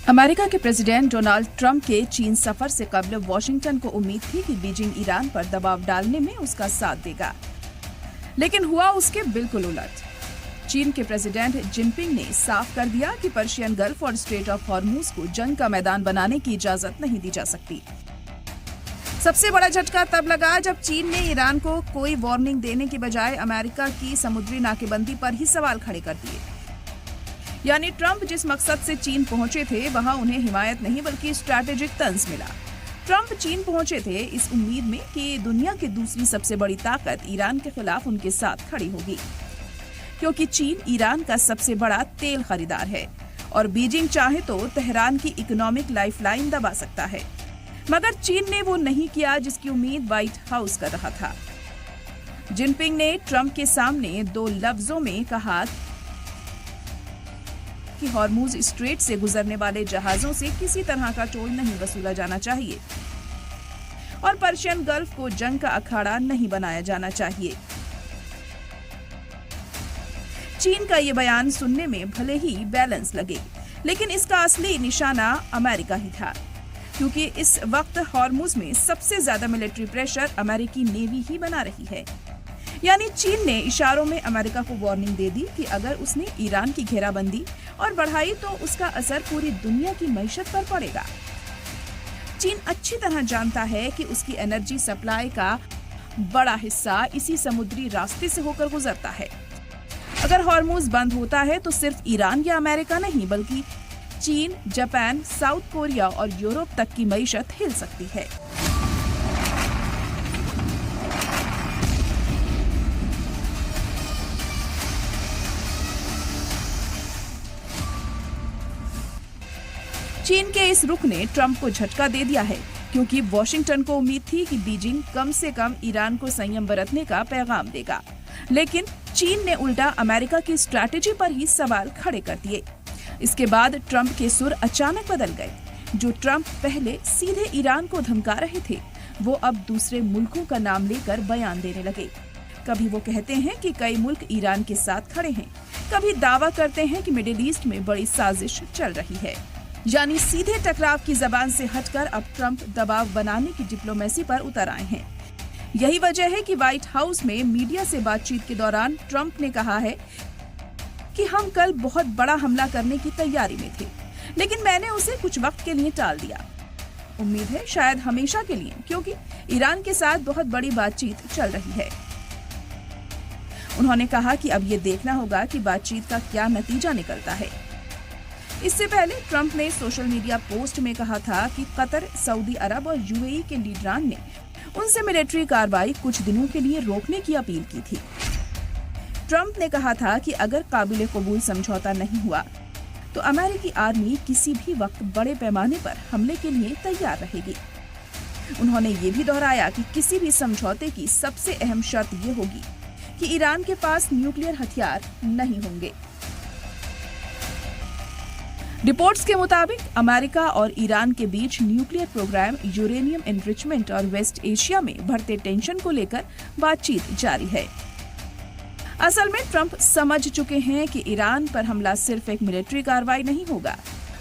America के president Donald Trump के चीन सफर से कबल वॉशिंगटन को उम्मीद थी कि बीजिंग ईरान पर दबाव डालने में उसका साथ देगा, लेकिन हुआ उसके बिल्कुल उलट। चीन के प्रेसिडेंट जिनपिंग ने साफ कर दिया कि पर्शियन गल्फ और स्ट्रेट ऑफ हॉर्मूज को जंग का मैदान बनाने की इजाजत नहीं दी जा सकती। सबसे बड़ा झटका तब लगा जब चीन ने ईरान को कोई वार्निंग देने के बजाय अमेरिका की समुद्री नाकेबंदी पर ही सवाल खड़े कर दिए। यानी ट्रंप जिस मकसद से चीन पहुंचे थे वहां उन्हें हिमायत नहीं बल्कि स्ट्रैटेजिक तंज मिला। ट्रंप चीन पहुंचे थे इस उम्मीद में कि दुनिया की दूसरी सबसे बड़ी ताकत ईरान के खिलाफ उनके साथ खड़ी होगी, क्योंकि चीन ईरान का सबसे बड़ा तेल खरीदार है और बीजिंग चाहे तो तेहरान की इकोनॉमिक लाइफलाइन दबा सकता है। मगर चीन ने वो नहीं किया जिसकी उम्मीद व्हाइट हाउस कर रहा था। जिनपिंग ने ट्रंप के सामने दो लफ्जों में कहा कि हॉर्मूज स्ट्रेट से गुजरने वाले जहाजों से किसी तरह का टोल नहीं वसूला जाना चाहिए और पर्शियन गल्फ को जंग का अखाड़ा नहीं बनाया जाना चाहिए। चीन का ये बयान सुनने में भले ही बैलेंस लगे, लेकिन इसका असली निशाना अमेरिका ही था, क्योंकि इस वक्त हॉर्मूज में सबसे ज्यादा मिलिट्री प्रेशर अमेरिकी नेवी ही बना रही है। यानी चीन ने इशारों में अमेरिका को वार्निंग दे दी कि अगर उसने ईरान की घेराबंदी और बढ़ाई तो उसका असर पूरी दुनिया की मईशत पर पड़ेगा। चीन अच्छी तरह जानता है कि उसकी एनर्जी सप्लाई का बड़ा हिस्सा इसी समुद्री रास्ते से होकर गुजरता है। अगर हॉर्मूज बंद होता है तो सिर्फ ईरान या अमेरिका नहीं बल्कि चीन, जापान, साउथ कोरिया और यूरोप तक की मईशत हिल सकती है। चीन के इस रुख ने ट्रंप को झटका दे दिया है, क्योंकि वॉशिंगटन को उम्मीद थी कि बीजिंग कम से कम ईरान को संयम बरतने का पैगाम देगा, लेकिन चीन ने उल्टा अमेरिका की स्ट्रैटेजी पर ही सवाल खड़े कर दिए। इसके बाद ट्रंप के सुर अचानक बदल गए। जो ट्रंप पहले सीधे ईरान को धमका रहे थे, वो अब दूसरे मुल्कों का नाम लेकर बयान देने लगे। कभी वो कहते हैं कि कई मुल्क ईरान के साथ खड़े हैं, कभी दावा करते हैं कि मिडिल ईस्ट में बड़ी साजिश चल रही है। यानी सीधे टकराव की जबान से हटकर अब ट्रंप दबाव बनाने की डिप्लोमेसी पर उतर आए हैं। यही वजह है कि व्हाइट हाउस में मीडिया से बातचीत के दौरान ट्रंप ने कहा है कि हम कल बहुत बड़ा हमला करने की तैयारी में थे, लेकिन मैंने उसे कुछ वक्त के लिए टाल दिया। उम्मीद है शायद हमेशा के लिए, क्योंकि ईरान के साथ बहुत बड़ी बातचीत चल रही है। उन्होंने कहा कि अब ये देखना होगा कि बातचीत का क्या नतीजा निकलता है। इससे पहले ट्रंप ने सोशल मीडिया पोस्ट में कहा था कि कतर, सऊदी अरब और यूएई के लीडरान ने उनसे मिलिट्री कार्रवाई कुछ दिनों के लिए रोकने की अपील की थी। ट्रंप ने कहा था कि अगर काबिल कबूल समझौता नहीं हुआ तो अमेरिकी आर्मी किसी भी वक्त बड़े पैमाने पर हमले के लिए तैयार रहेगी। उन्होंने ये भी दोहराया कि किसी भी समझौते की सबसे अहम शर्त ये होगी कि ईरान के पास न्यूक्लियर हथियार नहीं होंगे। रिपोर्ट्स के मुताबिक अमेरिका और ईरान के बीच न्यूक्लियर प्रोग्राम, यूरेनियम एनरिचमेंट और वेस्ट एशिया में बढ़ते टेंशन को लेकर बातचीत जारी है। असल में ट्रंप समझ चुके हैं कि ईरान पर हमला सिर्फ एक मिलिट्री कार्रवाई नहीं होगा,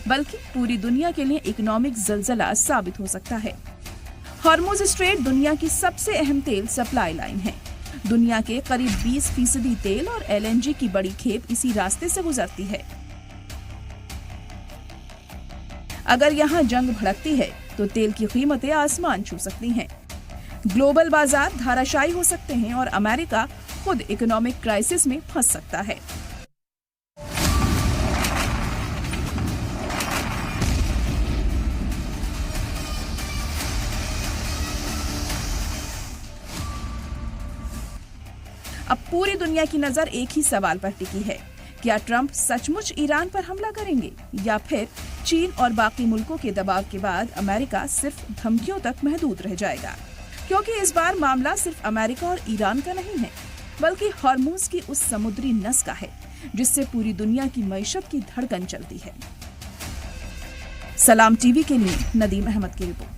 बल्कि पूरी दुनिया के लिए इकोनॉमिक जलजला साबित हो सकता है। हॉर्मूज स्ट्रेट दुनिया की सबसे अहम तेल सप्लाई लाइन है। दुनिया के करीब 20% तेल और एलएनजी की बड़ी खेप इसी रास्ते से गुजरती है। अगर यहाँ जंग भड़कती है तो तेल की कीमतें आसमान छू सकती हैं। ग्लोबल बाजार धाराशायी हो सकते हैं और अमेरिका खुद इकोनॉमिक क्राइसिस में फंस सकता है। अब पूरी दुनिया की नजर एक ही सवाल पर टिकी है, क्या ट्रंप सचमुच ईरान पर हमला करेंगे या फिर चीन और बाकी मुल्कों के दबाव के बाद अमेरिका सिर्फ धमकियों तक महदूद रह जाएगा? क्योंकि इस बार मामला सिर्फ अमेरिका और ईरान का नहीं है, बल्कि हॉर्मूज की उस समुद्री नस का है जिससे पूरी दुनिया की मईशत की धड़कन चलती है। सलाम टीवी के लिए नदीम अहमद की रिपोर्ट।